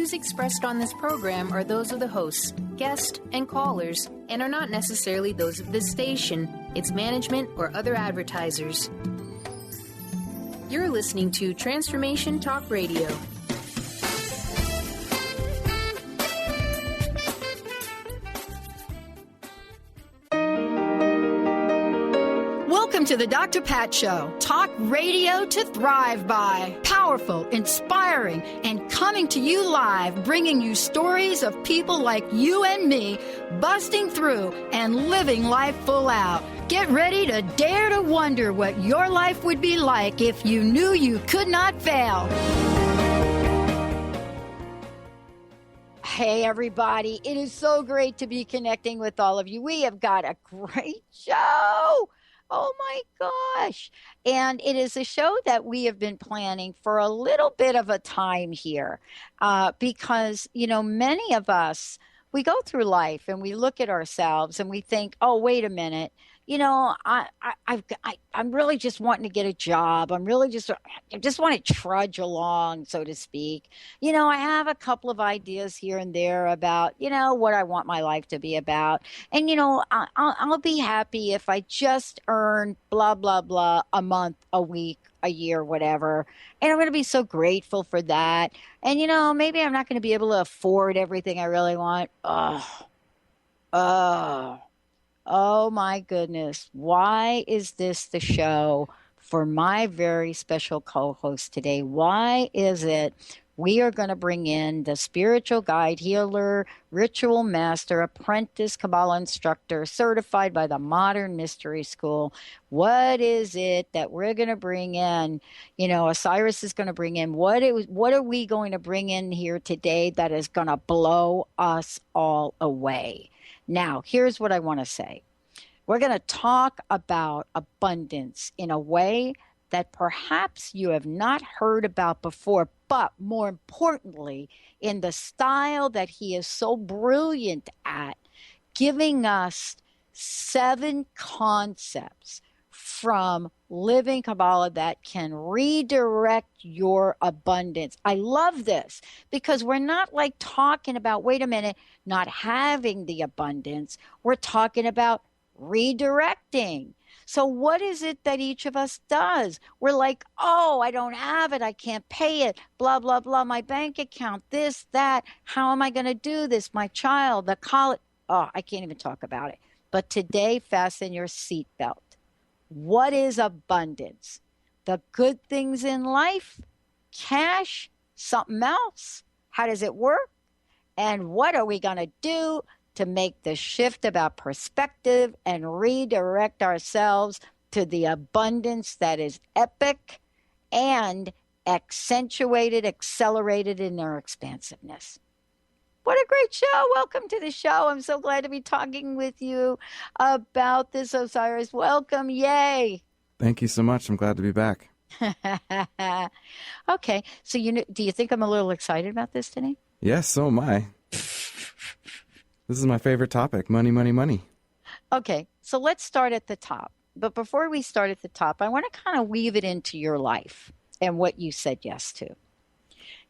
views expressed on this program are those of the hosts, guests, and callers, and are not necessarily those of this station, its management, or other advertisers. You're listening to Transformation Talk Radio. Welcome to the Dr. Pat Show. Talk radio to thrive by. Powerful, inspiring, and coming to you live, bringing you stories of people like you and me, busting through and living life full out. Get ready to dare to wonder what your life would be like if you knew you could not fail. Hey, everybody. It is so great to be connecting with all of you. We have got a great show. Oh, my gosh. And it is a show that we have been planning for a little bit of a time here because, you know, many of us, we go through life and we look at ourselves and we think, oh, wait a minute. You know, I'm really just wanting to get a job. I just want to trudge along, so to speak. You know, I have a couple of ideas here and there about, you know, what I want my life to be about. And, you know, I'll be happy if I just earn blah, blah, blah a month, a week, a year, whatever. And I'm going to be so grateful for that. And, you know, maybe I'm not going to be able to afford everything I really want. Oh my goodness. Why is this the show for my very special co-host today? Why is it we are going to bring in the spiritual guide, healer, ritual master, apprentice Kabbalah instructor, certified by the Modern Mystery School? What is it that we're going to bring in? You know, Osiris is going to bring in. What are we going to bring in here today that is going to blow us all away? Now, here's what I want to say. We're going to talk about abundance in a way that perhaps you have not heard about before, but more importantly, in the style that he is so brilliant at, giving us 7 concepts from living Kabbalah that can redirect your abundance. I love this because we're not like talking about, wait a minute, not having the abundance. We're talking about redirecting. So what is it that each of us does? We're like, oh, I don't have it. I can't pay it. Blah, blah, blah. My bank account, this, that. How am I going to do this? My child, the college. Oh, I can't even talk about it. But today, fasten your seatbelt. What is abundance? The good things in life? Cash? Something else? How does it work? And what are we going to do to make the shift about perspective and redirect ourselves to the abundance that is epic and accentuated, accelerated in their expansiveness? What a great show. Welcome to the show. I'm so glad to be talking with you about this, Osiris. Welcome. Yay. Thank you so much. I'm glad to be back. Okay. So do you think I'm a little excited about this today? Yes, so am I. This is my favorite topic, money, money, money. Okay. So let's start at the top. But before we start at the top, I want to kind of weave it into your life and what you said yes to.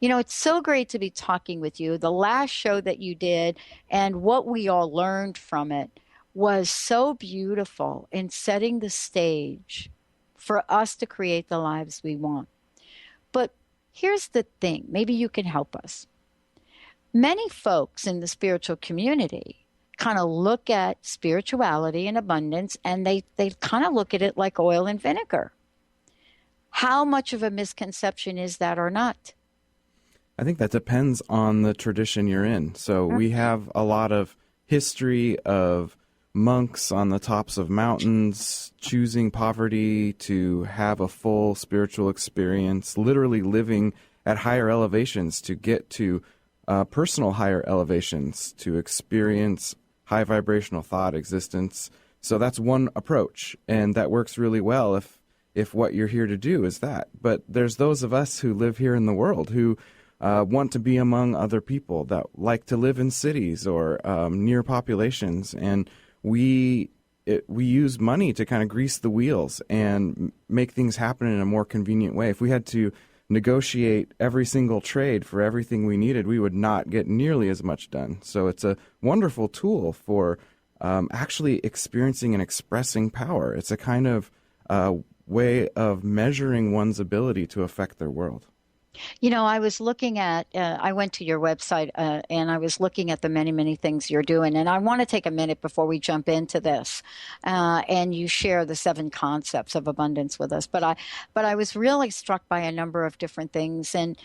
You know, it's so great to be talking with you. The last show that you did and what we all learned from it was so beautiful in setting the stage for us to create the lives we want. But here's the thing. Maybe you can help us. Many folks in the spiritual community kind of look at spirituality and abundance, and they kind of look at it like oil and vinegar. How much of a misconception is that or not? I think that depends on the tradition you're in. So we have a lot of history of monks on the tops of mountains choosing poverty to have a full spiritual experience, literally living at higher elevations to get to personal higher elevations, to experience high vibrational thought existence. So that's one approach, and that works really well if what you're here to do is that. But there's those of us who live here in the world who want to be among other people, that like to live in cities or near populations, and we use money to kind of grease the wheels and make things happen in a more convenient way. If we had to negotiate every single trade for everything we needed, we would not get nearly as much done. So it's a wonderful tool for actually experiencing and expressing power. It's a kind of way of measuring one's ability to affect their world. You know, I was looking at, I went to your website and I was looking at the many, many things you're doing. And I want to take a minute before we jump into this and you share the 7 concepts of abundance with us. But I was really struck by a number of different things. And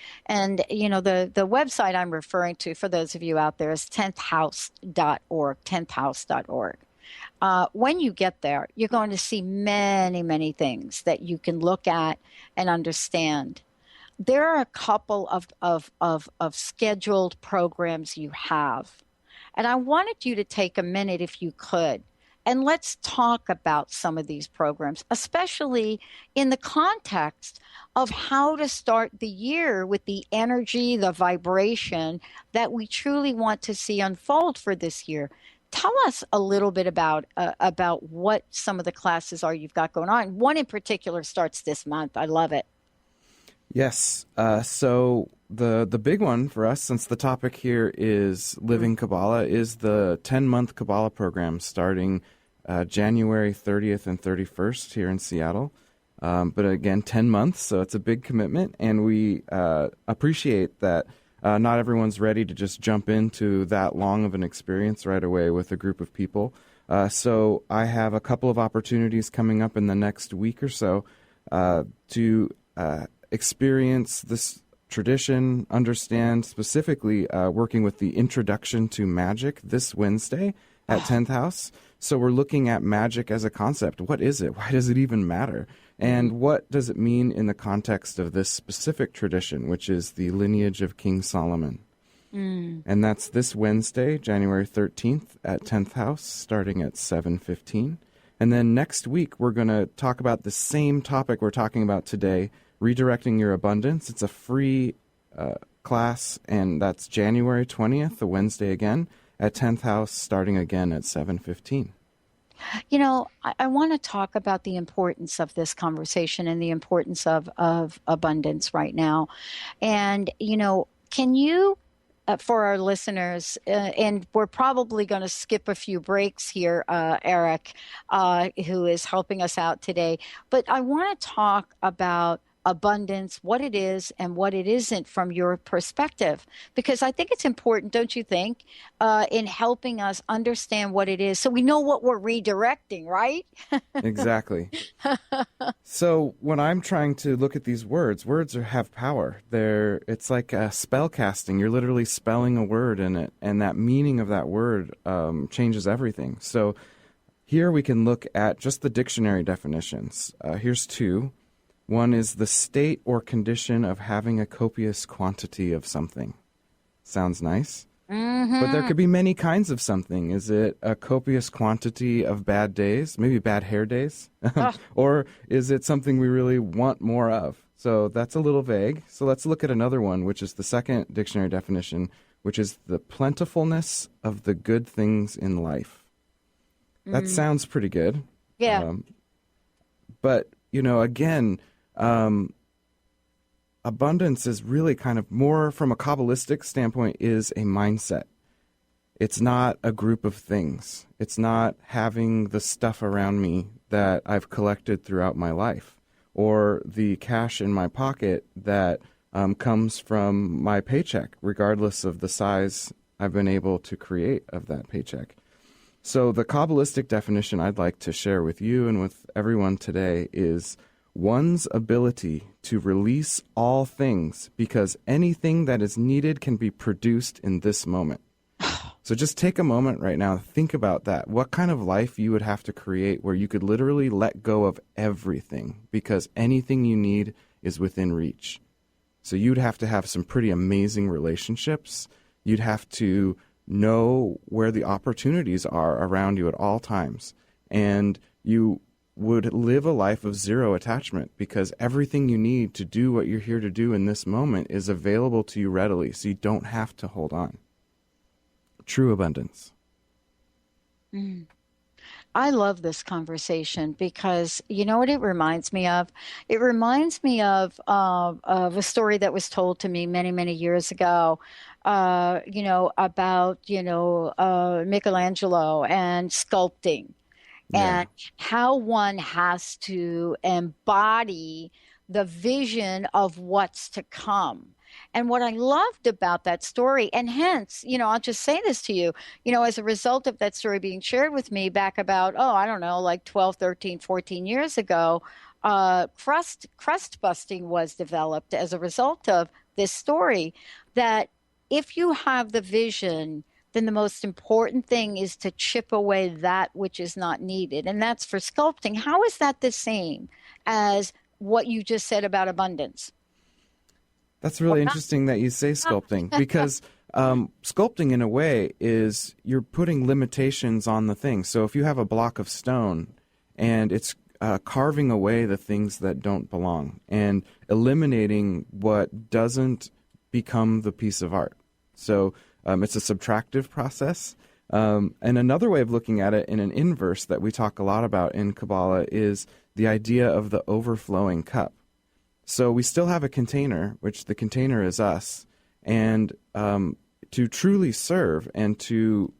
you know, the website I'm referring to, for those of you out there, is 10thhouse.org, 10thhouse.org. When you get there, you're going to see many, many things that you can look at and understand. There are a couple of scheduled programs you have. And I wanted you to take a minute, if you could, and let's talk about some of these programs, especially in the context of how to start the year with the energy, the vibration that we truly want to see unfold for this year. Tell us a little bit about what some of the classes are you've got going on. One in particular starts this month. I love it. Yes. So the big one for us, since the topic here is living Kabbalah, is the 10-month Kabbalah program starting January 30th and 31st here in Seattle. But again, 10 months, so it's a big commitment, and we appreciate that not everyone's ready to just jump into that long of an experience right away with a group of people. So I have a couple of opportunities coming up in the next week or so to experience this tradition, understand specifically working with the Introduction to Magic this Wednesday at 10th House. So we're looking at magic as a concept. What is it? Why does it even matter? And what does it mean in the context of this specific tradition, which is the lineage of King Solomon? And that's this Wednesday, January 13th at 10th House, starting at 7:15. And then next week, we're going to talk about the same topic we're talking about today, Redirecting Your Abundance. It's a free class, and that's January 20th, a Wednesday again, at 10th House, starting again at 7:15. You know, I want to talk about the importance of this conversation and the importance of abundance right now. And, you know, can you, for our listeners, and we're probably going to skip a few breaks here, Eric, who is helping us out today, but I want to talk about abundance, what it is and what it isn't from your perspective, because I think it's important, don't you think, in helping us understand what it is so we know what we're redirecting, right? Exactly. So when I'm trying to look at these words have power. It's like a spell casting. You're literally spelling a word in it, and that meaning of that word changes everything. So here we can look at just the dictionary definitions. Here's 2. One is the state or condition of having a copious quantity of something. Sounds nice. Mm-hmm. But there could be many kinds of something. Is it a copious quantity of bad days, maybe bad hair days? Or is it something we really want more of? So that's a little vague. So let's look at another one, which is the second dictionary definition, which is the plentifulness of the good things in life. That sounds pretty good. Yeah. But, you know, again, abundance is really kind of more from a Kabbalistic standpoint is a mindset. It's not a group of things. It's not having the stuff around me that I've collected throughout my life or the cash in my pocket that comes from my paycheck, regardless of the size I've been able to create of that paycheck. So the Kabbalistic definition I'd like to share with you and with everyone today is one's ability to release all things because anything that is needed can be produced in this moment. So just take a moment right now, think about that. What kind of life you would have to create where you could literally let go of everything because anything you need is within reach. So you'd have to have some pretty amazing relationships. You'd have to know where the opportunities are around you at all times. And you would live a life of zero attachment because everything you need to do what you're here to do in this moment is available to you readily, so you don't have to hold on. True abundance. I love this conversation because you know what it reminds me of? It reminds me of a story that was told to me many, many years ago, about, Michelangelo and sculpting Yeah. and how one has to embody the vision of what's to come. And what I loved about that story, and hence, I'll just say this to you, as a result of that story being shared with me back about, I don't know, like 12, 13, 14 years ago, crust busting was developed as a result of this story. That if you have the vision, then the most important thing is to chip away that which is not needed. And that's for sculpting. How is that the same as what you just said about abundance? That's really interesting that you say sculpting, because sculpting in a way is you're putting limitations on the thing. So if you have a block of stone and it's carving away the things that don't belong and eliminating what doesn't become the piece of art. So it's a subtractive process. And another way of looking at it in an inverse that we talk a lot about in Kabbalah is the idea of the overflowing cup. So we still have a container, which the container is us, and to truly serve and to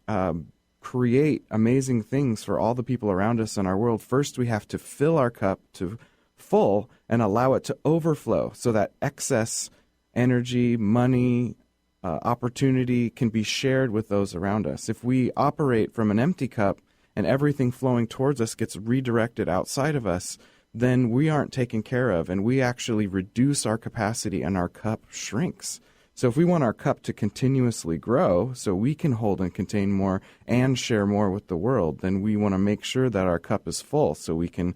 create amazing things for all the people around us in our world, first we have to fill our cup to full and allow it to overflow so that excess energy, money, opportunity can be shared with those around us. If we operate from an empty cup and everything flowing towards us gets redirected outside of us, then we aren't taken care of, and we actually reduce our capacity and our cup shrinks. So if we want our cup to continuously grow so we can hold and contain more and share more with the world, then we want to make sure that our cup is full so we can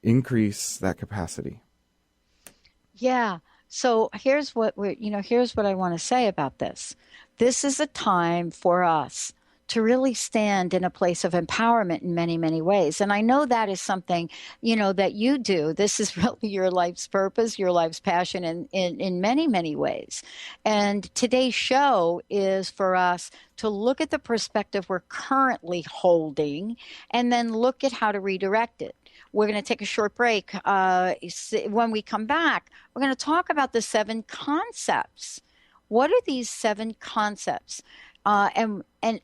increase that capacity. Yeah. So here's what I want to say about this. This is a time for us to really stand in a place of empowerment in many, many ways. And I know that is something, that you do. This is really your life's purpose, your life's passion in many, many ways. And today's show is for us to look at the perspective we're currently holding and then look at how to redirect it. We're going to take a short break. When we come back, we're going to talk about the 7 concepts. What are these 7 concepts? And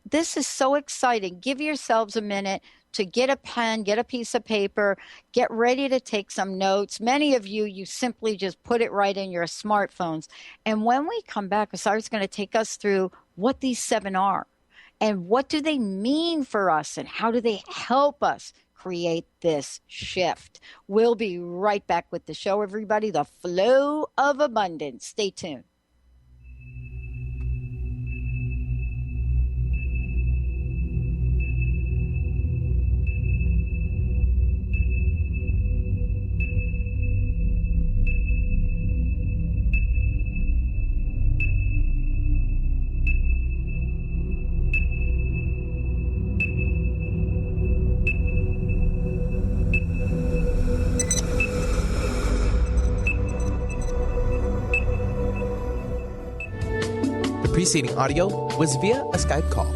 this is so exciting. Give yourselves a minute to get a pen, get a piece of paper, get ready to take some notes. Many of you simply just put it right in your smartphones. And when we come back, Asari's going to take us through what these 7 are and what do they mean for us and how do they help us create this shift. We'll be right back with the show, everybody. The Flow of Abundance. Stay tuned. Preceding audio was via a Skype call.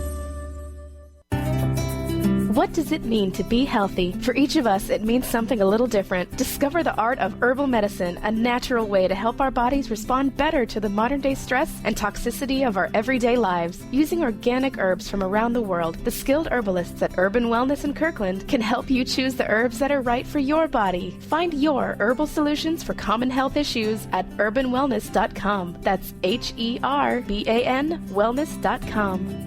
What does it mean to be healthy? For each of us, it means something a little different. Discover the art of herbal medicine, a natural way to help our bodies respond better to the modern-day stress and toxicity of our everyday lives. Using organic herbs from around the world, the skilled herbalists at Urban Wellness in Kirkland can help you choose the herbs that are right for your body. Find your herbal solutions for common health issues at urbanwellness.com. That's HERBAN wellness.com.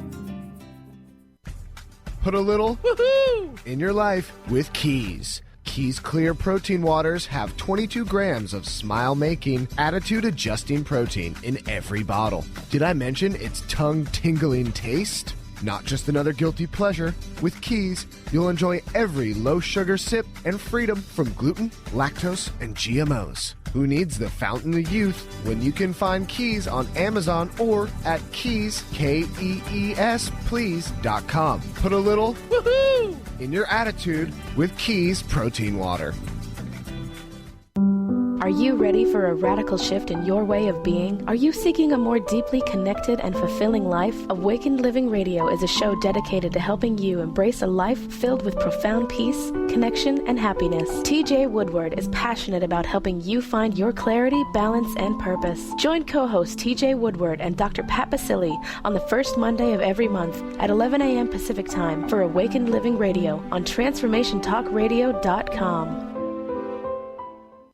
Put a little woohoo in your life with Keys. Keys Clear Protein Waters have 22 grams of smile-making, attitude-adjusting protein in every bottle. Did I mention its tongue-tingling taste? Not just another guilty pleasure. With Keys, you'll enjoy every low-sugar sip and freedom from gluten, lactose, and GMOs. Who needs the fountain of youth when you can find Keys on Amazon or at Keys, Kees, please.com. Put a little woohoo in your attitude with Keys Protein Water. Are you ready for a radical shift in your way of being? Are you seeking a more deeply connected and fulfilling life? Awakened Living Radio is a show dedicated to helping you embrace a life filled with profound peace, connection, and happiness. TJ Woodward is passionate about helping you find your clarity, balance, and purpose. Join co-host TJ Woodward and Dr. Pat Basili on the first Monday of every month at 11 a.m. Pacific Time for Awakened Living Radio on TransformationTalkRadio.com.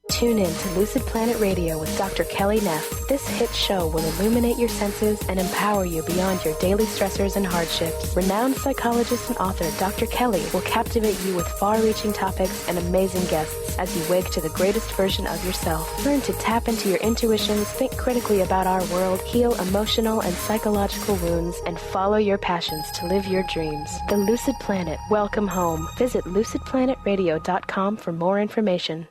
Tune in to Lucid Planet Radio with Dr. Kelly Neff. This hit show will illuminate your senses and empower you beyond your daily stressors and hardships. Renowned psychologist and author Dr. Kelly will captivate you with far-reaching topics and amazing guests as you wake to the greatest version of yourself. Learn to tap into your intuitions, think critically about our world, heal emotional and psychological wounds, and follow your passions to live your dreams. The Lucid Planet. Welcome home. Visit lucidplanetradio.com for more information.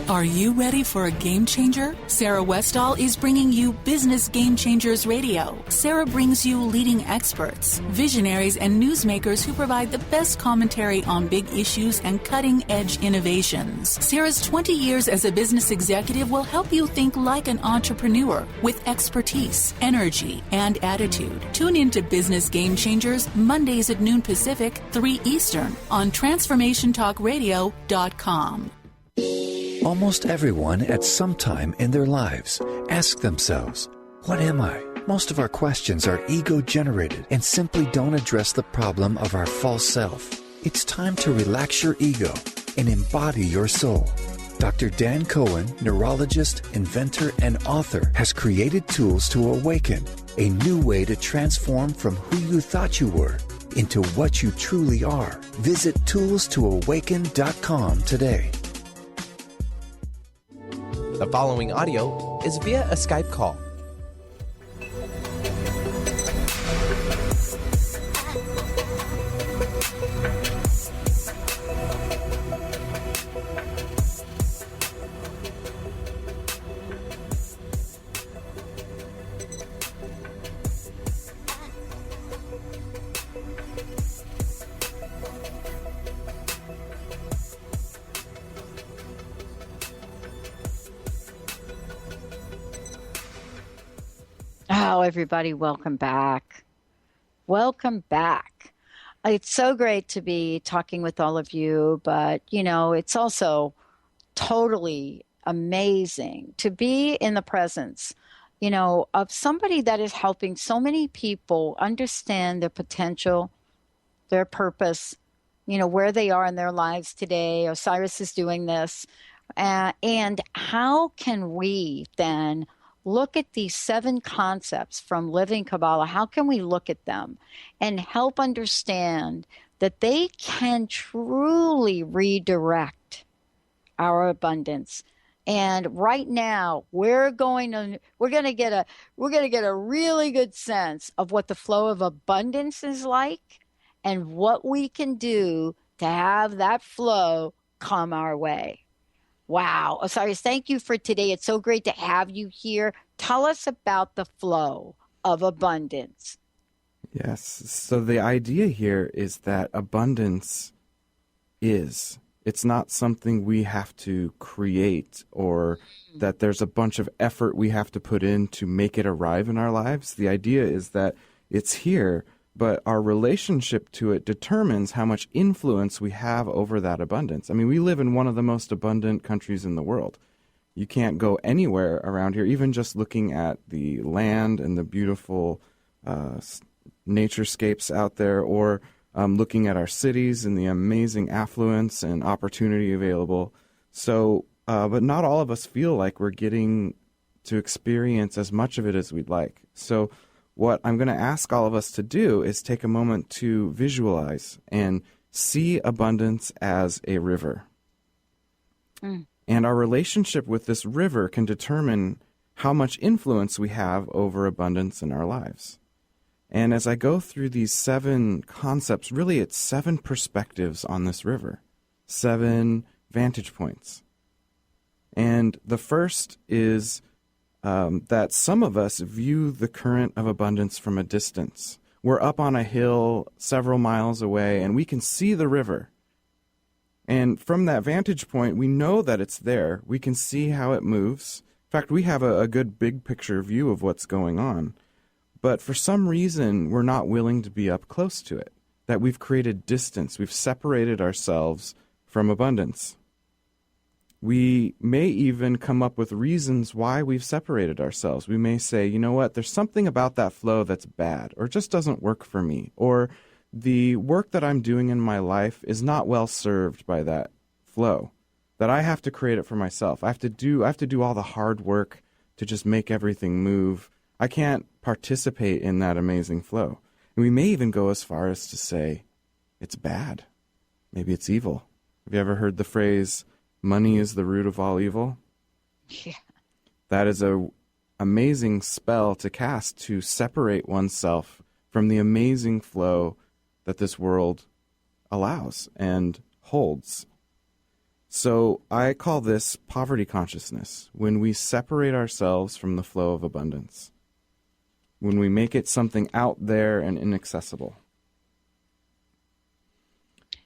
Are you ready for a game changer? Sarah Westall is bringing you Business Game Changers Radio. Sarah brings you leading experts, visionaries, and newsmakers who provide the best commentary on big issues and cutting-edge innovations. Sarah's 20 years as a business executive will help you think like an entrepreneur with expertise, energy, and attitude. Tune in to Business Game Changers Mondays at noon Pacific, 3 Eastern on TransformationTalkRadio.com. Almost everyone at some time in their lives ask themselves, what am I? Most of our questions are ego-generated and simply don't address the problem of our false self. It's time to relax your ego and embody your soul. Dr. Dan Cohen, neurologist, inventor, and author, has created tools to awaken, a new way to transform from who you thought you were into what you truly are. Visit toolstoawaken.com today. The following audio is via a Skype call. Oh, everybody, welcome back. Welcome back. It's so great to be talking with all of you, but, you know, it's also totally amazing to be in the presence, you know, of somebody that is helping so many people understand their potential, their purpose, you know, where they are in their lives today. Osiris is doing this. And how can we then look at these 7 concepts from Living Kabbalah? How can we look at them and help understand that they can truly redirect our abundance? And right now, we're going to get a really good sense of what the flow of abundance is like and what we can do to have that flow come our way. Wow. Osiris, thank you for today. It's so great to have you here. Tell us about the flow of abundance. Yes. So the idea here is that abundance it's not something we have to create or that there's a bunch of effort we have to put in to make it arrive in our lives. The idea is that it's here, but our relationship to it determines how much influence we have over that abundance. I mean, we live in one of the most abundant countries in the world. You can't go anywhere around here, even just looking at the land and the beautiful naturescapes out there, or looking at our cities and the amazing affluence and opportunity available. So, but not all of us feel like we're getting to experience as much of it as we'd like. So what I'm going to ask all of us to do is take a moment to visualize and see abundance as a river. And our relationship with this river can determine how much influence we have over abundance in our lives. And as I go through these 7 concepts, really it's 7 perspectives on this river, 7 vantage points. And the first is that some of us view the current of abundance from a distance. We're up on a hill several miles away, and we can see the river. And from that vantage point, we know that it's there. We can see how it moves. In fact, we have a good big picture view of what's going on. But for some reason, we're not willing to be up close to it, that we've created distance. We've separated ourselves from abundance. We may even come up with reasons why we've separated ourselves. We may say, you know what, there's something about that flow that's bad, or just doesn't work for me, or the work that I'm doing in my life is not well served by that flow, that I have to create it for myself. I have to do all the hard work to just make everything move. I can't participate in that amazing flow. And we may even go as far as to say it's bad. Maybe it's evil. Have you ever heard the phrase, money is the root of all evil? Yeah. That is an amazing spell to cast, to separate oneself from the amazing flow that this world allows and holds. So I call this poverty consciousness, when we separate ourselves from the flow of abundance, when we make it something out there and inaccessible.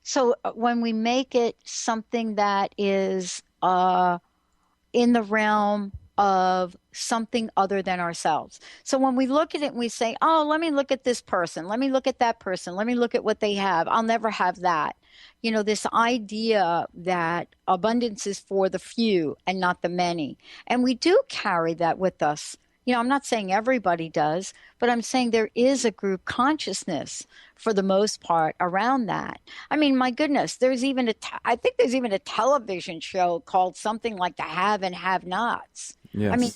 So when we make it something that is in the realm of something other than ourselves. So when we look at it and we say, oh, let me look at this person, let me look at that person, let me look at what they have, I'll never have that. You know, this idea that abundance is for the few and not the many. And we do carry that with us. You know, I'm not saying everybody does, but I'm saying there is a group consciousness for the most part around that. I mean, my goodness, I think there's even a television show called something like The Have and Have Nots. Yes. I mean,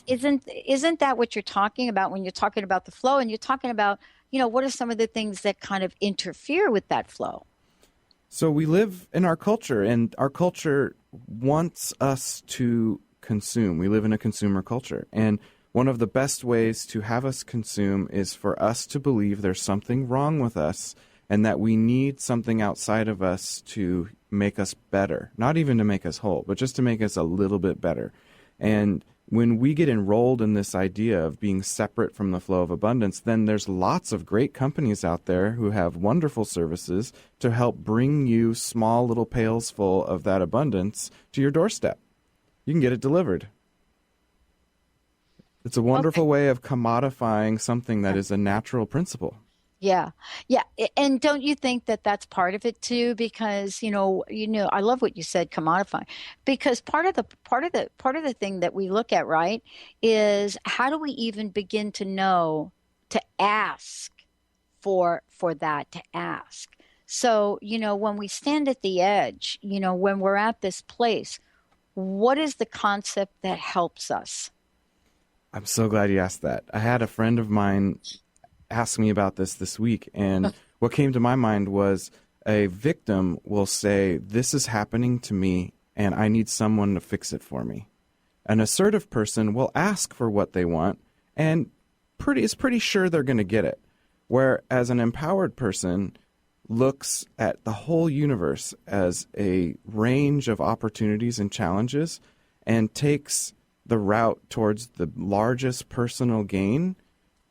isn't that what you're talking about when you're talking about the flow, and you're talking about, you know, what are some of the things that kind of interfere with that flow? So we live in our culture, and our culture wants us to consume. We live in a consumer culture, and one of the best ways to have us consume is for us to believe there's something wrong with us and that we need something outside of us to make us better. Not even to make us whole, but just to make us a little bit better. And when we get enrolled in this idea of being separate from the flow of abundance, then there's lots of great companies out there who have wonderful services to help bring you small little pails full of that abundance to your doorstep. You can get it delivered. It's a wonderful way of commodifying something that is a natural principle. Yeah. Yeah. And don't you think that that's part of it too? Because, you know, I love what you said, commodifying, because part of the thing that we look at, right, is how do we even begin to know to ask for that, to ask? So, you know, when we stand at the edge, you know, when we're at this place, what is the concept that helps us? I'm so glad you asked that. I had a friend of mine ask me about this week, and what came to my mind was a victim will say, this is happening to me, and I need someone to fix it for me. An assertive person will ask for what they want, and is pretty sure they're going to get it. Whereas an empowered person looks at the whole universe as a range of opportunities and challenges and takes the route towards the largest personal gain,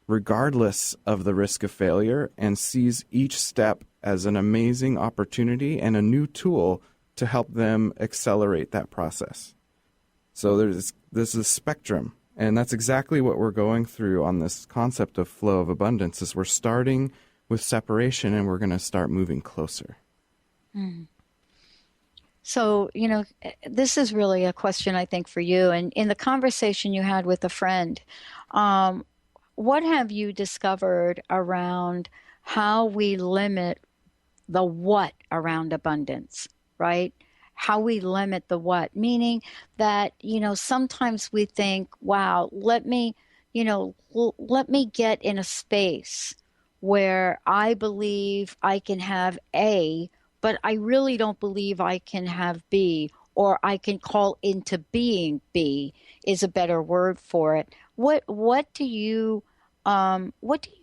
regardless of the risk of failure, and sees each step as an amazing opportunity and a new tool to help them accelerate that process. So there's a spectrum, and that's exactly what we're going through on this concept of flow of abundance, is we're starting with separation and we're going to start moving closer. Mm. So, you know, this is really a question, I think, for you. And in the conversation you had with a friend, what have you discovered around how we limit the what around abundance, right? How we limit the what, meaning that, you know, sometimes we think, wow, let me get in a space where I believe I can have A, but I really don't believe I can have B, or I can call into being B is a better word for it. What do you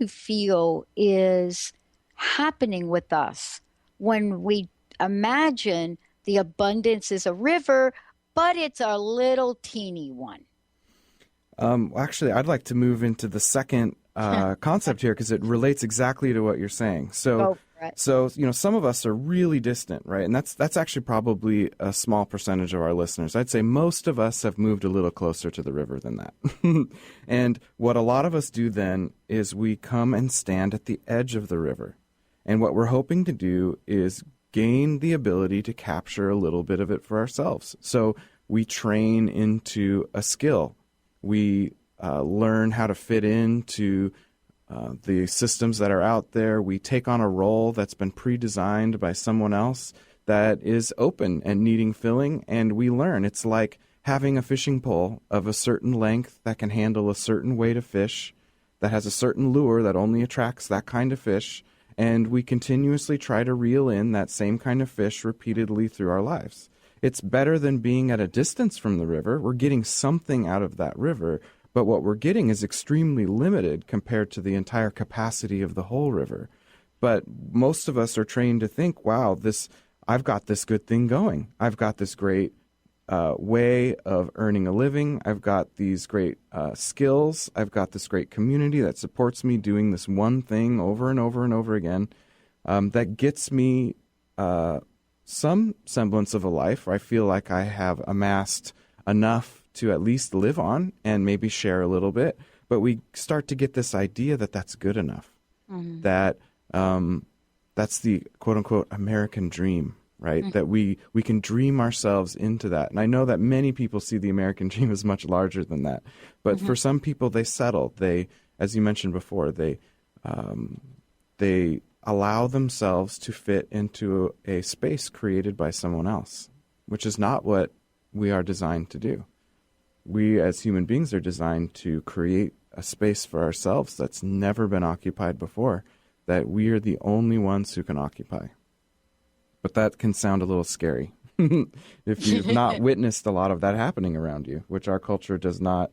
feel is happening with us when we imagine the abundance is a river, but it's a little teeny one? Actually, I'd like to move into the second concept here, because it relates exactly to what you're saying. So Right. So, some of us are really distant, right? And that's actually probably a small percentage of our listeners. I'd say most of us have moved a little closer to the river than that. And what a lot of us do then is we come and stand at the edge of the river. And what we're hoping to do is gain the ability to capture a little bit of it for ourselves. So we train into a skill. We learn how to fit into the systems that are out there. We take on a role that's been pre-designed by someone else that is open and needing filling, and we learn. It's like having a fishing pole of a certain length that can handle a certain weight of fish, that has a certain lure that only attracts that kind of fish, and we continuously try to reel in that same kind of fish repeatedly through our lives. It's better than being at a distance from the river. We're getting something out of that river, but what we're getting is extremely limited compared to the entire capacity of the whole river. But most of us are trained to think, wow, I've got this good thing going. I've got this great way of earning a living. I've got these great skills. I've got this great community that supports me doing this one thing over and over and over again that gets me some semblance of a life where I feel like I have amassed enough to at least live on and maybe share a little bit. But we start to get this idea that that's good enough, that that's the quote-unquote American dream, right? That we can dream ourselves into that. And I know that many people see the American dream as much larger than that. But for some people, they settle. They, as you mentioned before, they allow themselves to fit into a space created by someone else, which is not what we are designed to do. We as human beings are designed to create a space for ourselves that's never been occupied before, that we are the only ones who can occupy. But that can sound a little scary if you've not witnessed a lot of that happening around you, which our culture does not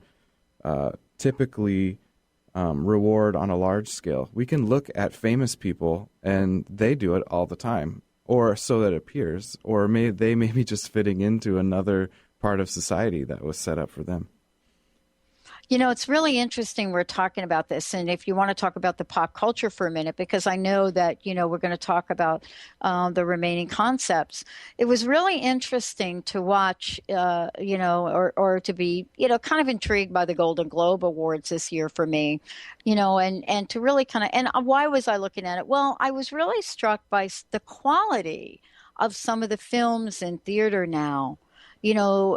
typically reward on a large scale. We can look at famous people and they do it all the time, or so that it appears, or they may be just fitting into another part of society that was set up for them. It's really interesting we're talking about this. And if you want to talk about the pop culture for a minute, because I know that, we're going to talk about the remaining concepts. It was really interesting to watch, or to be, kind of intrigued by the Golden Globe Awards this year for me, and to really and why was I looking at it? Well, I was really struck by the quality of some of the films in theater now.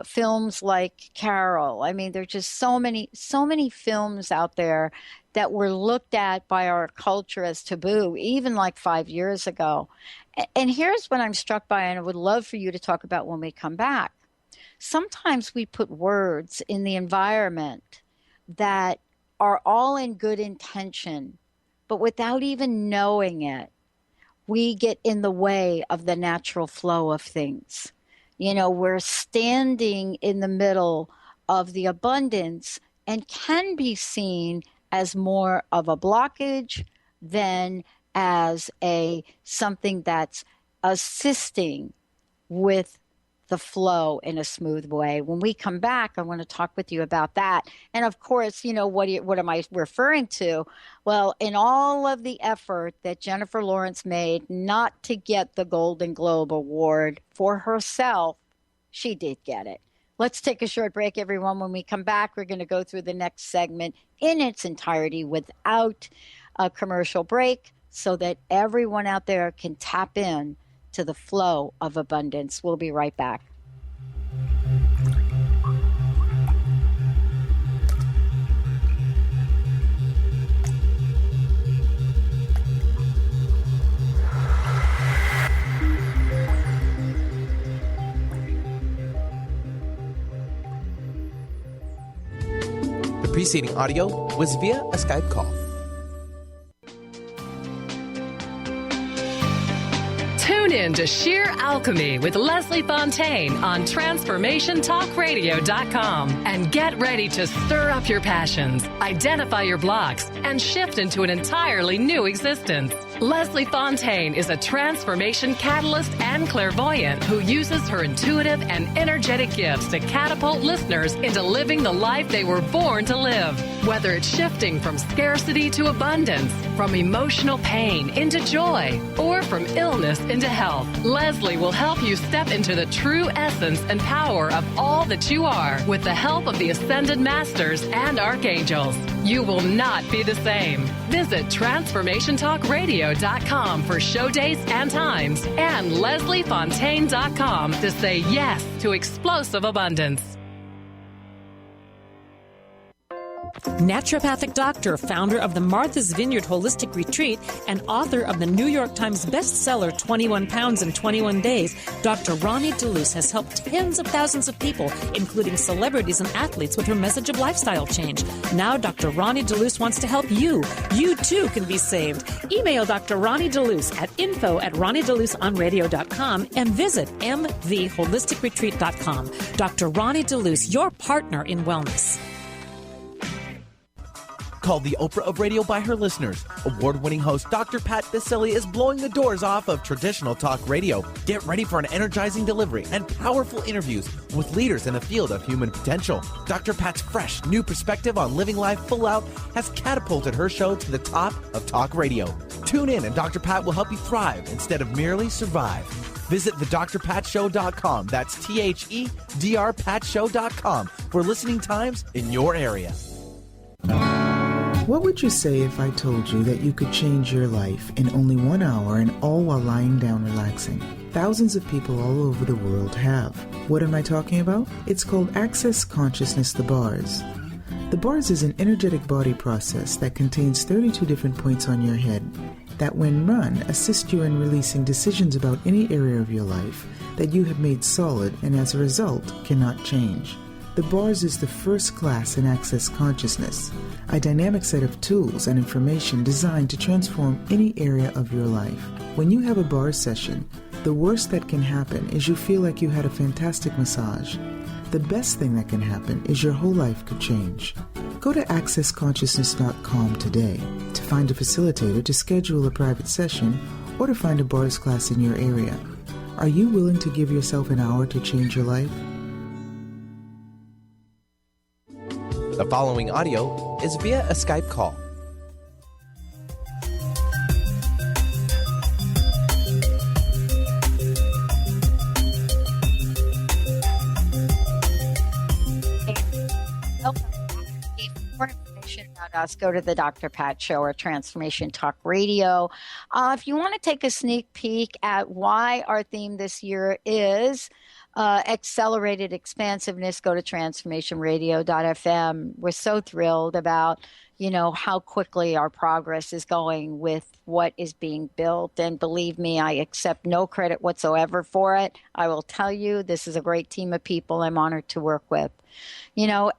Films like Carol. I mean, there's just so many films out there that were looked at by our culture as taboo, even like 5 years ago. And here's what I'm struck by, and I would love for you to talk about when we come back. Sometimes we put words in the environment that are all in good intention, but without even knowing it, we get in the way of the natural flow of things. We're standing in the middle of the abundance and can be seen as more of a blockage than as something that's assisting with the flow in a smooth way. When we come back, I want to talk with you about that. And of course, what am I referring to? Well, in all of the effort that Jennifer Lawrence made not to get the Golden Globe Award for herself, she did get it. Let's take a short break, everyone. When we come back, we're going to go through the next segment in its entirety without a commercial break so that everyone out there can tap in to the flow of abundance. We'll be right back. The preceding audio was via a Skype call. Tune in to Sheer Alchemy with Leslie Fontaine on TransformationTalkRadio.com and get ready to stir up your passions, identify your blocks, and shift into an entirely new existence. Leslie Fontaine is a transformation catalyst and clairvoyant who uses her intuitive and energetic gifts to catapult listeners into living the life they were born to live. Whether it's shifting from scarcity to abundance, from emotional pain into joy, or from illness into health, Leslie will help you step into the true essence and power of all that you are with the help of the Ascended Masters and Archangels. You will not be the same. Visit TransformationTalkRadio.com for show dates and times and LeslieFontaine.com to say yes to explosive abundance. Naturopathic doctor, founder of the Martha's Vineyard Holistic Retreat, and author of the New York Times bestseller 21 Pounds in 21 Days, Dr. Ronnie DeLuce has helped tens of thousands of people, including celebrities and athletes, with her message of lifestyle change. Now Dr. Ronnie DeLuce wants to help you. You too can be saved. Email Dr. Ronnie DeLuce at info@RonnieDeLuceOnRadio.com and visit mtheholisticretreat.com. Dr. Ronnie DeLuce, your partner in wellness. Called the Oprah of radio by her listeners, award-winning host Dr. Pat Baccili is blowing the doors off of traditional talk radio. Get ready for an energizing delivery and powerful interviews with leaders in the field of human potential. Dr. Pat's fresh, new perspective on living life full out has catapulted her show to the top of talk radio. Tune in and Dr. Pat will help you thrive instead of merely survive. Visit thedrpatshow.com. That's THEDRPatshow.com for listening times in your area. What would you say if I told you that you could change your life in only 1 hour and all while lying down relaxing? Thousands of people all over the world have. What am I talking about? It's called Access Consciousness, the bars. The bars is an energetic body process that contains 32 different points on your head that, when run, assist you in releasing decisions about any area of your life that you have made solid and as a result cannot change. The bars is the first class in Access Consciousness, a dynamic set of tools and information designed to transform any area of your life. When you have a bar session, the worst that can happen is you feel like you had a fantastic massage. The best thing that can happen is your whole life could change. Go to accessconsciousness.com today to find a facilitator to schedule a private session or to find a bars class in your area. Are you willing to give yourself an hour to change your life? The following audio is via a Skype call. For information about us, go to the Dr. Pat Show or Transformation Talk Radio. If you want to take a sneak peek at why our theme this year is accelerated expansiveness, go to transformationradio.fm. We're so thrilled about, how quickly our progress is going with what is being built. And believe me, I accept no credit whatsoever for it. I will tell you, this is a great team of people I'm honored to work with.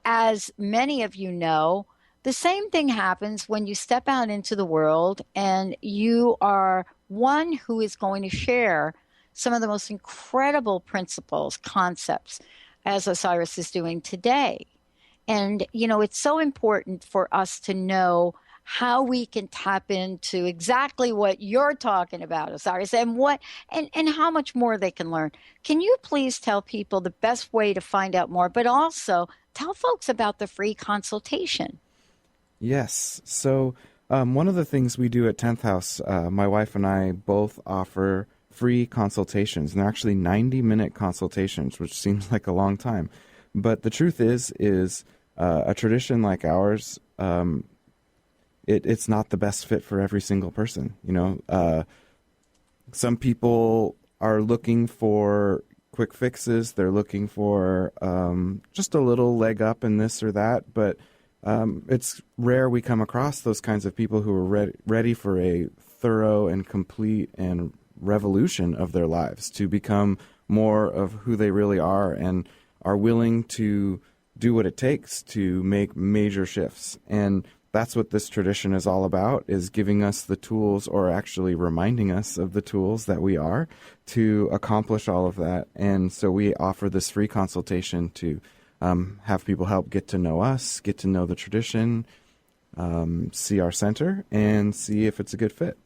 As many of you know, the same thing happens when you step out into the world and you are one who is going to share some of the most incredible principles, concepts, as Osiris is doing today. And, it's so important for us to know how we can tap into exactly what you're talking about, Osiris, and and how much more they can learn. Can you please tell people the best way to find out more, but also tell folks about the free consultation? Yes. So one of the things we do at 10th House, my wife and I both offer free consultations, and they're actually 90-minute consultations, which seems like a long time. But the truth is a tradition like ours, it's not the best fit for every single person. Some people are looking for quick fixes. They're looking for just a little leg up in this or that. But it's rare we come across those kinds of people who are ready for a thorough and complete and revolution of their lives, to become more of who they really are and are willing to do what it takes to make major shifts. And that's what this tradition is all about, is giving us the tools, or actually reminding us of the tools that we are, to accomplish all of that. And so we offer this free consultation to have people help get to know us, get to know the tradition, see our center, and see if it's a good fit.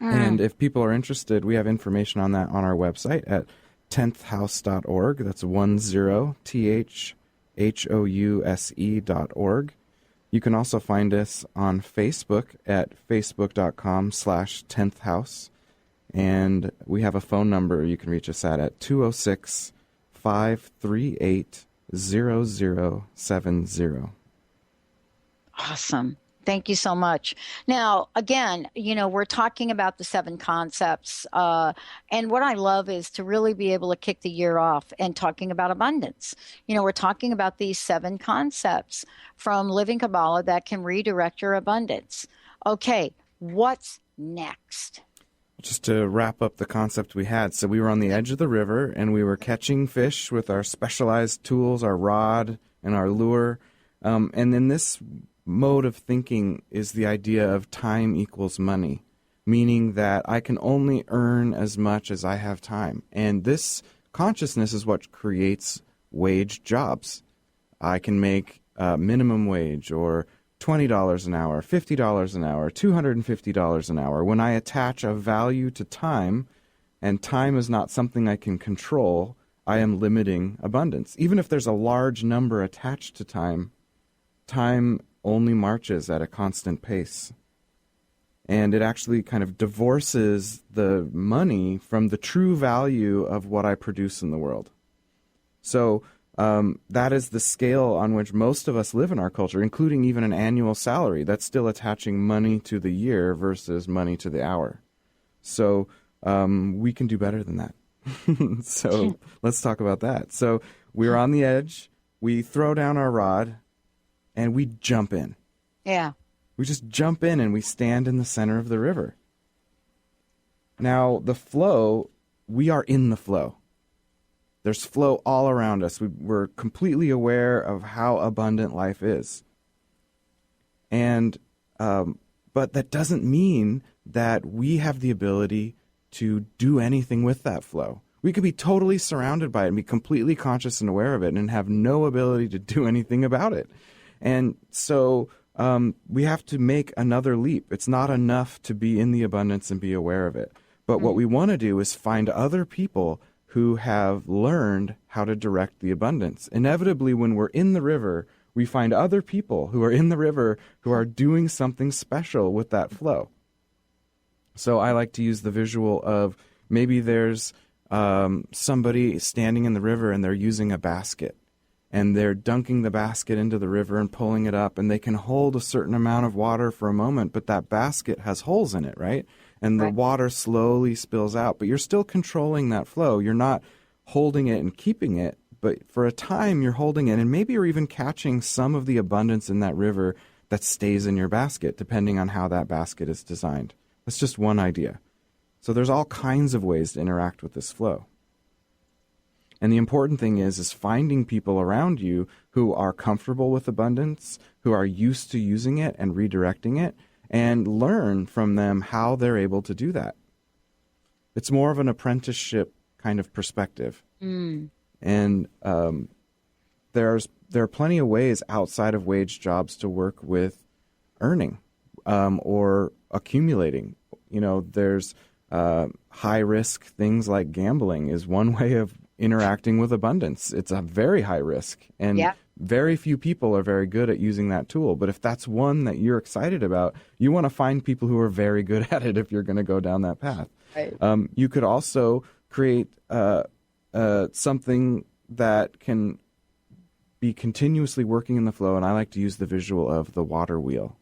And if people are interested, we have information on that on our website at 10thhouse.org. That's 10thhouse.org. You can also find us on Facebook at facebook.com/10thhouse. And we have a phone number you can reach us at 206-538-0070. Awesome. Thank you so much. Now, again, we're talking about the 7 concepts. And what I love is to really be able to kick the year off and talking about abundance. We're talking about these 7 concepts from Living Kabbalah that can redirect your abundance. Okay, what's next? Just to wrap up the concept we had. So we were on the edge of the river and we were catching fish with our specialized tools, our rod and our lure. And then this mode of thinking is the idea of time equals money, meaning that I can only earn as much as I have time. And this consciousness is what creates wage jobs. I can make minimum wage or $20 an hour, $50 an hour, $250 an hour. When I attach a value to time, and time is not something I can control, I am limiting abundance. Even if there's a large number attached to time, time only marches at a constant pace. And it actually kind of divorces the money from the true value of what I produce in the world. So that is the scale on which most of us live in our culture, including even an annual salary. That's still attaching money to the year versus money to the hour. So we can do better than that. So let's talk about that. So we're on the edge. We throw down our rod. And we jump in. Yeah. We just jump in and we stand in the center of the river. Now, the flow, we are in the flow. There's flow all around us. We're completely aware of how abundant life is. And, but that doesn't mean that we have the ability to do anything with that flow. We could be totally surrounded by it and be completely conscious and aware of it and have no ability to do anything about it. And so we have to make another leap. It's not enough to be in the abundance and be aware of it. But what we want to do is find other people who have learned how to direct the abundance. Inevitably, when we're in the river, we find other people who are in the river who are doing something special with that flow. So I like to use the visual of maybe there's somebody standing in the river and they're using a basket. And they're dunking the basket into the river and pulling it up, and they can hold a certain amount of water for a moment, but that basket has holes in it, right? And the water slowly spills out, but you're still controlling that flow. You're not holding it and keeping it, but for a time you're holding it, and maybe you're even catching some of the abundance in that river that stays in your basket, depending on how that basket is designed. That's just one idea. So there's all kinds of ways to interact with this flow. And the important thing is finding people around you who are comfortable with abundance, who are used to using it and redirecting it, and learn from them how they're able to do that. It's more of an apprenticeship kind of perspective. And there are plenty of ways outside of wage jobs to work with earning or accumulating. There's high-risk things like gambling is one way of interacting with abundance. It's a very high risk, and very few people are very good at using that tool. But if that's one that you're excited about, you want to find people who are very good at it if you're going to go down that path. Right. You could also create something that can be continuously working in the flow, and I like to use the visual of the water wheel.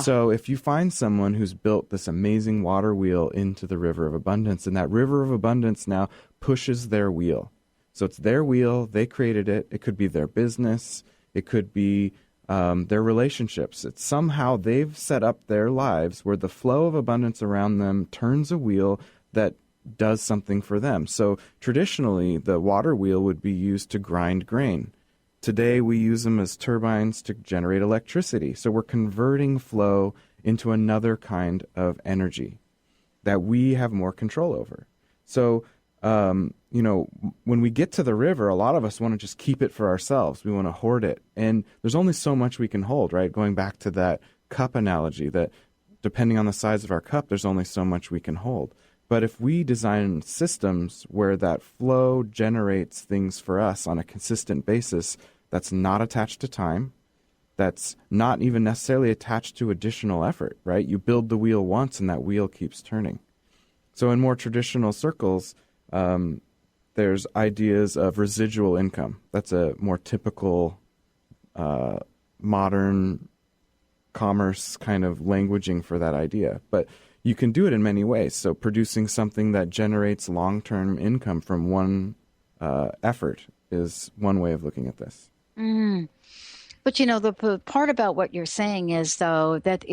So if you find someone who's built this amazing water wheel into the river of abundance, and that river of abundance now pushes their wheel. So it's their wheel, they created it. It could be their business. It could be their relationships. It's somehow they've set up their lives where the flow of abundance around them turns a wheel that does something for them. So traditionally, the water wheel would be used to grind grain. Today, we use them as turbines to generate electricity. So we're converting flow into another kind of energy that we have more control over. So, when we get to the river, a lot of us want to just keep it for ourselves. We want to hoard it. And there's only so much we can hold, right? Going back to that cup analogy, that depending on the size of our cup, there's only so much we can hold. But if we design systems where that flow generates things for us on a consistent basis that's not attached to time, that's not even necessarily attached to additional effort, right? You build the wheel once and that wheel keeps turning. So in more traditional circles, there's ideas of residual income. That's a more typical modern commerce kind of languaging for that idea. But you can do it in many ways. So producing something that generates long-term income from one effort is one way of looking at this. Mm. But, the part about what you're saying is, though, that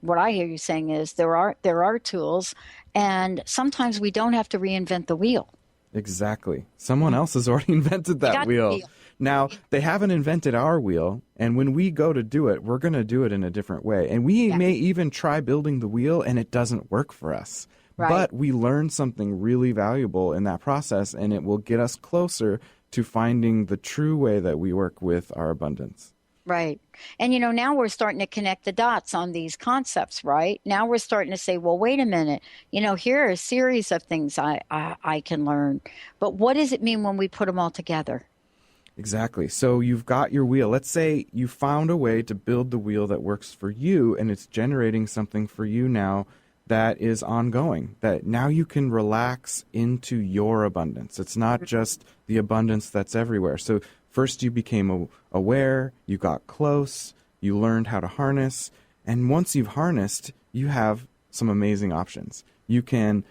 what I hear you saying is there are tools, and sometimes we don't have to reinvent the wheel. Exactly. Someone else has already invented that wheel. Now, they haven't invented our wheel, and when we go to do it, we're going to do it in a different way. And we may even try building the wheel, and it doesn't work for us. Right. But we learn something really valuable in that process, and it will get us closer to finding the true way that we work with our abundance. Right. And, now we're starting to connect the dots on these concepts, right? Now we're starting to say, well, wait a minute. Here are a series of things I can learn. But what does it mean when we put them all together? Exactly. So you've got your wheel. Let's say you found a way to build the wheel that works for you, and it's generating something for you now that is ongoing, that now you can relax into your abundance. It's not just the abundance that's everywhere. So first you became aware, you got close, you learned how to harness, and once you've harnessed, you have some amazing options. You can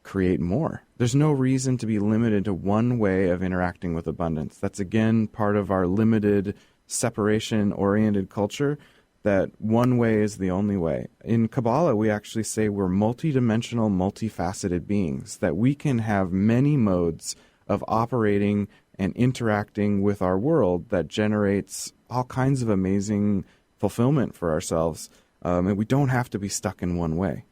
create more. There's no reason to be limited to one way of interacting with abundance. That's, again, part of our limited, separation-oriented culture, that one way is the only way. In Kabbalah, we actually say we're multidimensional, multifaceted beings, that we can have many modes of operating and interacting with our world that generates all kinds of amazing fulfillment for ourselves. And we don't have to be stuck in one way.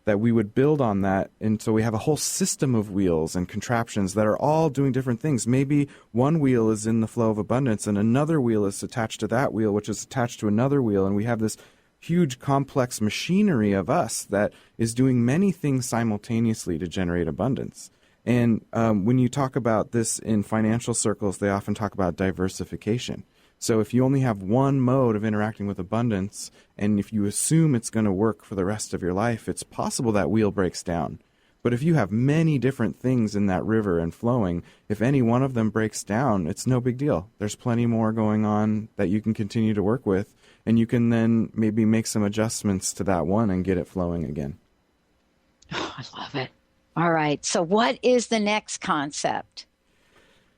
That we would build on that, and so we have a whole system of wheels and contraptions that are all doing different things. Maybe one wheel is in the flow of abundance, and another wheel is attached to that wheel, which is attached to another wheel, and we have this huge complex machinery of us that is doing many things simultaneously to generate abundance. And when you talk about this in financial circles, they often talk about diversification. So if you only have one mode of interacting with abundance, and if you assume it's going to work for the rest of your life, it's possible that wheel breaks down. But if you have many different things in that river and flowing, if any one of them breaks down, it's no big deal. There's plenty more going on that you can continue to work with, and you can then maybe make some adjustments to that one and get it flowing again. Oh, I love it. All right. So what is the next concept?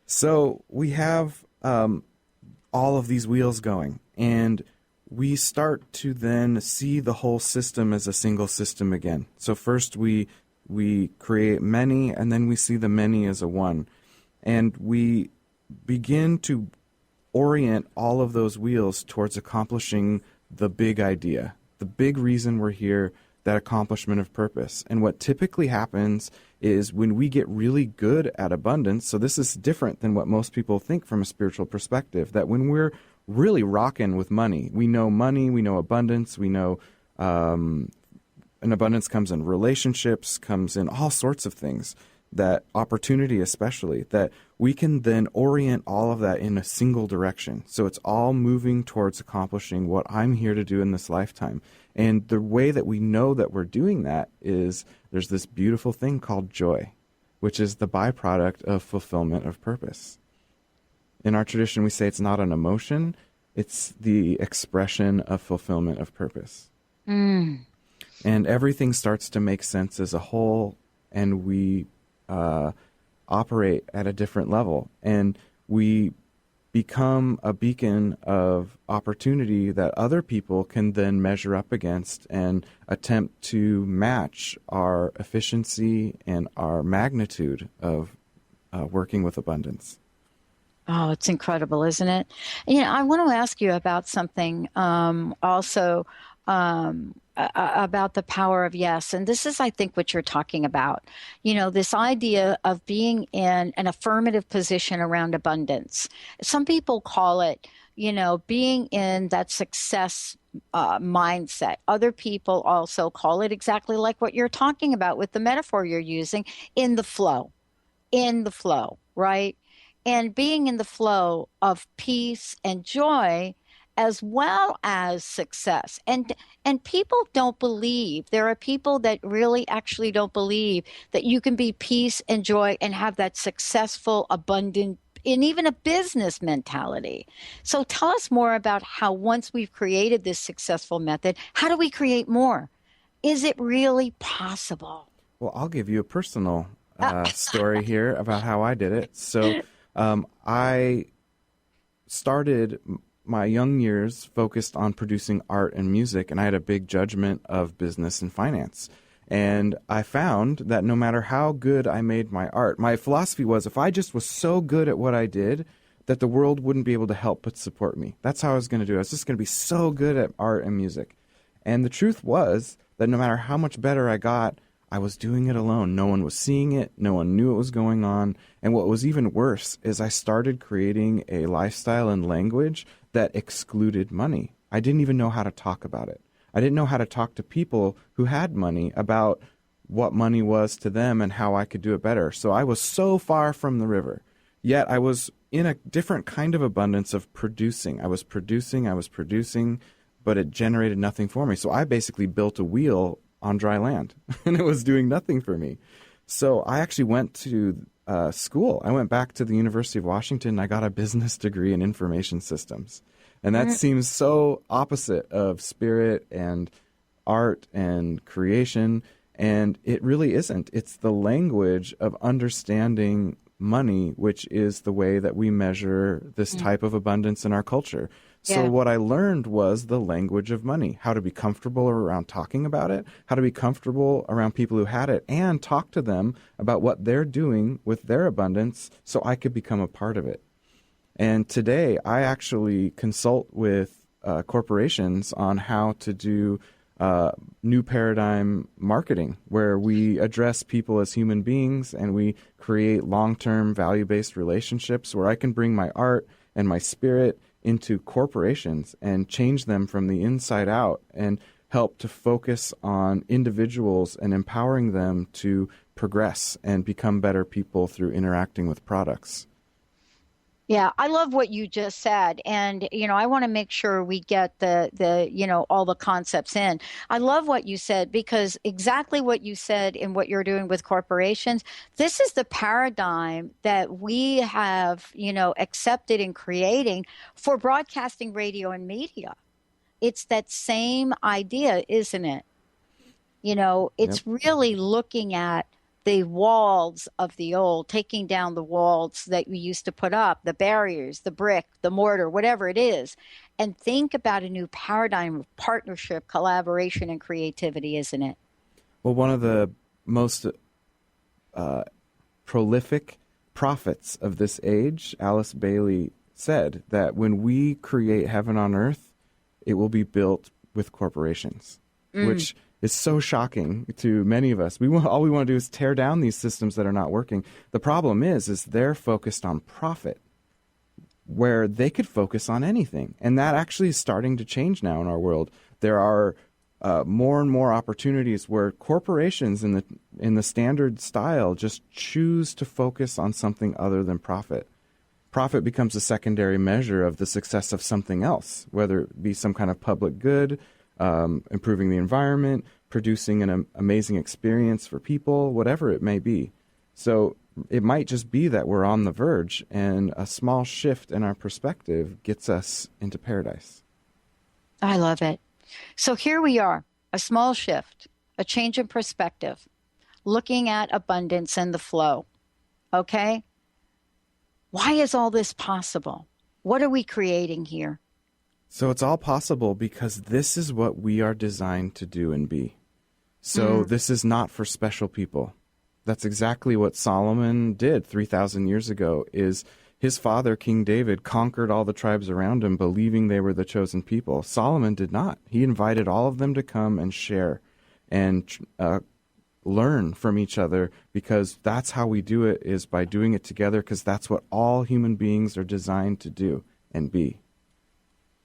So we have all of these wheels going, and we start to then see the whole system as a single system again. So first we create many, and then we see the many as a one. And we begin to orient all of those wheels towards accomplishing the big idea, the big reason we're here, that accomplishment of purpose. And what typically happens is when we get really good at abundance, so this is different than what most people think from a spiritual perspective, that when we're really rocking with money, we know abundance, we know and abundance comes in relationships, comes in all sorts of things, that opportunity especially, that we can then orient all of that in a single direction. So it's all moving towards accomplishing what I'm here to do in this lifetime. And the way that we know that we're doing that is there's this beautiful thing called joy, which is the byproduct of fulfillment of purpose. In our tradition, we say it's not an emotion, it's the expression of fulfillment of purpose. And everything starts to make sense as a whole, and we operate at a different level. And we become a beacon of opportunity that other people can then measure up against and attempt to match our efficiency and our magnitude of working with abundance. Oh, it's incredible, isn't it? I want to ask you about something also about the power of yes. And this is, I think, what you're talking about. This idea of being in an affirmative position around abundance. Some people call it, being in that success mindset. Other people also call it exactly like what you're talking about with the metaphor you're using, in the flow, right? And being in the flow of peace and joy as well as success. And people don't believe, there are people that really actually don't believe that you can be peace and joy and have that successful, abundant, and even a business mentality. So tell us more about how, once we've created this successful method, how do we create more? Is it really possible? Well, I'll give you a personal story here about how I did it. So I started my young years focused on producing art and music, and I had a big judgment of business and finance. And I found that no matter how good I made my art, my philosophy was, if I just was so good at what I did, that the world wouldn't be able to help but support me. That's how I was going to do it. I was just going to be so good at art and music. And the truth was that no matter how much better I got, I was doing it alone. No one was seeing it. No one knew what was going on. And what was even worse is I started creating a lifestyle and language that excluded money. I didn't even know how to talk about it. I didn't know how to talk to people who had money about what money was to them and how I could do it better. So I was so far from the river, yet I was in a different kind of abundance of producing. I was producing, but it generated nothing for me. So I basically built a wheel on dry land, and it was doing nothing for me. So I actually went to school. I went back to the University of Washington, and I got a business degree in information systems. And that seems so opposite of spirit and art and creation, and it really isn't. It's the language of understanding money, which is the way that we measure this type of abundance in our culture. So what I learned was the language of money, how to be comfortable around talking about it, how to be comfortable around people who had it, and talk to them about what they're doing with their abundance so I could become a part of it. And today, I actually consult with corporations on how to do new paradigm marketing, where we address people as human beings and we create long-term value-based relationships where I can bring my art and my spirit into corporations and change them from the inside out and help to focus on individuals and empowering them to progress and become better people through interacting with products. Yeah, I love what you just said. And, I want to make sure we get the all the concepts in. I love what you said, because exactly what you said in what you're doing with corporations, this is the paradigm that we have, accepted in creating for broadcasting, radio, and media. It's that same idea, isn't it? It's really looking at the walls of the old, taking down the walls that we used to put up, the barriers, the brick, the mortar, whatever it is, and think about a new paradigm of partnership, collaboration, and creativity, isn't it? Well, one of the most prolific prophets of this age, Alice Bailey, said that when we create heaven on earth, it will be built with corporations, which is so shocking to many of us. All we want to do is tear down these systems that are not working. The problem is they're focused on profit, where they could focus on anything. And that actually is starting to change now in our world. There are more and more opportunities where corporations in the standard style just choose to focus on something other than profit. Profit becomes a secondary measure of the success of something else, whether it be some kind of public good, improving the environment, producing an amazing experience for people, whatever it may be. So it might just be that we're on the verge, and a small shift in our perspective gets us into paradise. I love it. So here we are, a small shift, a change in perspective, looking at abundance and the flow. Okay? Why is all this possible? What are we creating here? So it's all possible because this is what we are designed to do and be. So this is not for special people. That's exactly what Solomon did 3,000 years ago. Is his father, King David, conquered all the tribes around him, believing they were the chosen people. Solomon did not. He invited all of them to come and share and learn from each other, because that's how we do it, is by doing it together, because that's what all human beings are designed to do and be.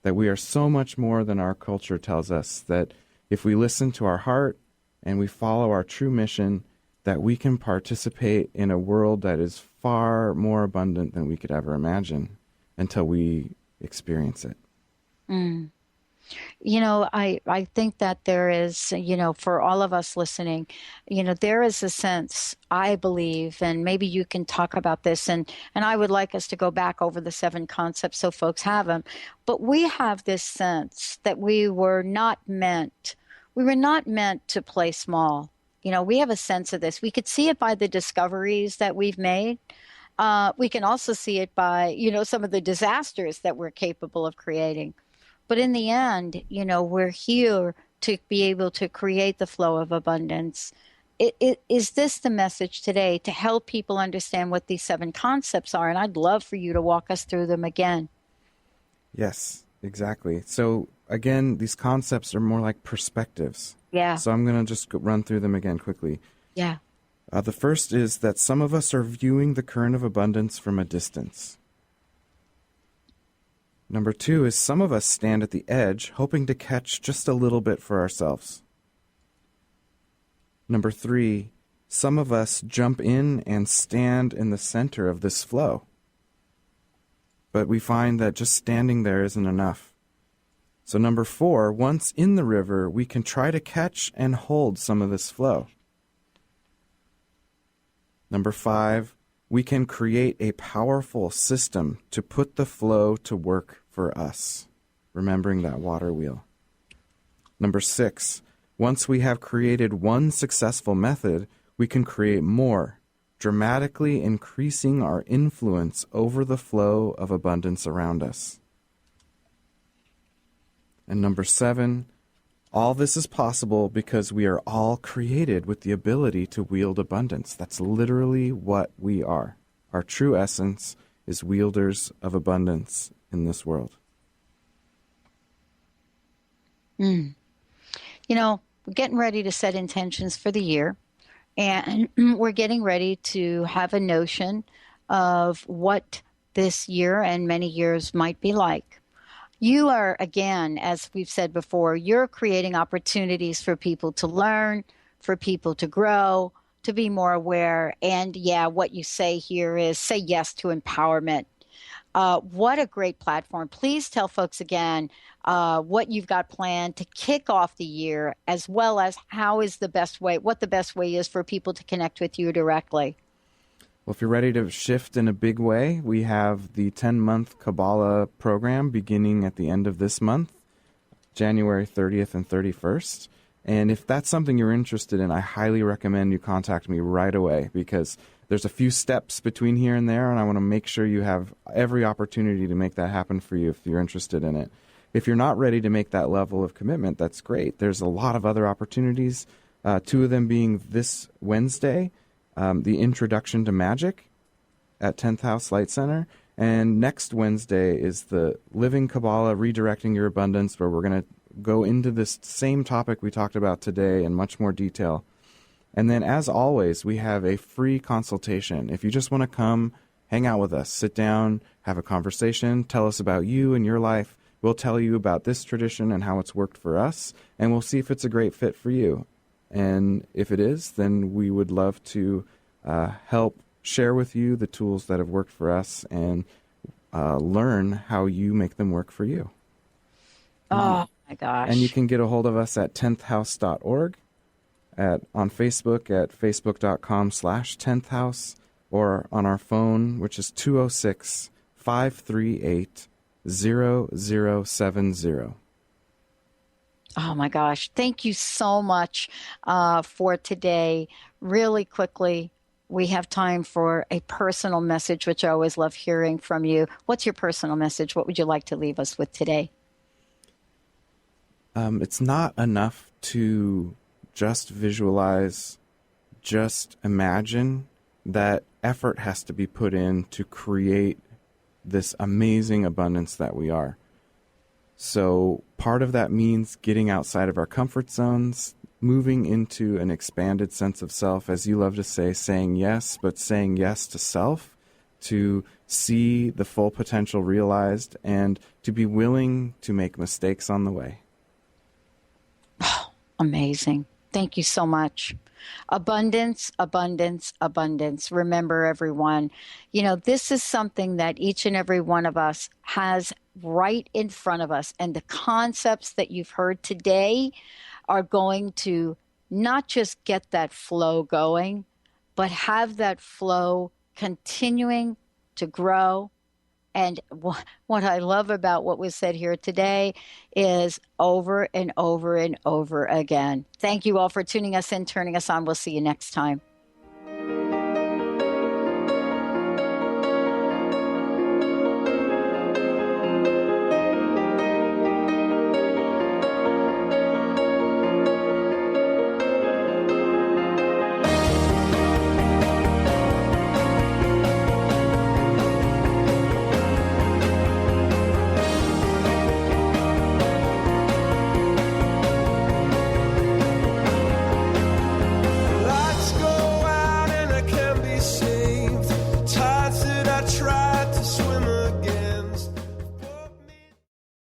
that we are so much more than our culture tells us, that if we listen to our heart and we follow our true mission, that we can participate in a world that is far more abundant than we could ever imagine until we experience it. I think that there is, for all of us listening, there is a sense, I believe, and maybe you can talk about this, and I would like us to go back over the 7 concepts so folks have them, but we have this sense that we were not meant to play small. We have a sense of this. We could see it by the discoveries that we've made. We can also see it by, some of the disasters that we're capable of creating. But in the end, we're here to be able to create the flow of abundance. Is this the message today, to help people understand what these 7 concepts are? And I'd love for you to walk us through them again. Yes, exactly. So again, these concepts are more like perspectives. Yeah. So I'm going to just run through them again quickly. Yeah. The first is that some of us are viewing the current of abundance from a distance. Number 2 is some of us stand at the edge, hoping to catch just a little bit for ourselves. Number 3, some of us jump in and stand in the center of this flow. But we find that just standing there isn't enough. So number 4, once in the river, we can try to catch and hold some of this flow. Number 5, we can create a powerful system to put the flow to work for us, remembering that water wheel. Number 6, once we have created one successful method, we can create more, dramatically increasing our influence over the flow of abundance around us. And number 7, all this is possible because we are all created with the ability to wield abundance. That's literally what we are. Our true essence is wielders of abundance in this world. We're getting ready to set intentions for the year, and we're getting ready to have a notion of what this year and many years might be like. You are, again, as we've said before, you're creating opportunities for people to learn, for people to grow, to be more aware. And what you say here is say yes to empowerment. What a great platform. Please tell folks again what you've got planned to kick off the year, as well as what the best way is for people to connect with you directly. Well, if you're ready to shift in a big way, we have the 10-month Kabbalah program beginning at the end of this month, January 30th and 31st. And if that's something you're interested in, I highly recommend you contact me right away, because there's a few steps between here and there, and I want to make sure you have every opportunity to make that happen for you if you're interested in it. If you're not ready to make that level of commitment, that's great. There's a lot of other opportunities, 2 of them being this Wednesday, the Introduction to Magic at 10th House Light Center. And next Wednesday is the Living Kabbalah, Redirecting Your Abundance, where we're going to go into this same topic we talked about today in much more detail. And then, as always, we have a free consultation. If you just want to come, hang out with us, sit down, have a conversation, tell us about you and your life. We'll tell you about this tradition and how it's worked for us, and we'll see if it's a great fit for you. And if it is, then we would love to help share with you the tools that have worked for us and learn how you make them work for you. Oh, my gosh. And you can get a hold of us at 10thhouse.org, on Facebook at facebook.com/10thhouse, or on our phone, which is 206-538-0070. Oh, my gosh. Thank you so much for today. Really quickly, we have time for a personal message, which I always love hearing from you. What's your personal message? What would you like to leave us with today? It's not enough to just visualize, just imagine. That effort has to be put in to create this amazing abundance that we are. So part of that means getting outside of our comfort zones, moving into an expanded sense of self, as you love to say, saying yes, but saying yes to self, to see the full potential realized and to be willing to make mistakes on the way. Oh, amazing. Thank you so much. Abundance, abundance, abundance. Remember, everyone, this is something that each and every one of us has right in front of us. And the concepts that you've heard today are going to not just get that flow going, but have that flow continuing to grow. And what I love about what was said here today is over and over and over again. Thank you all for tuning us in, turning us on. We'll see you next time.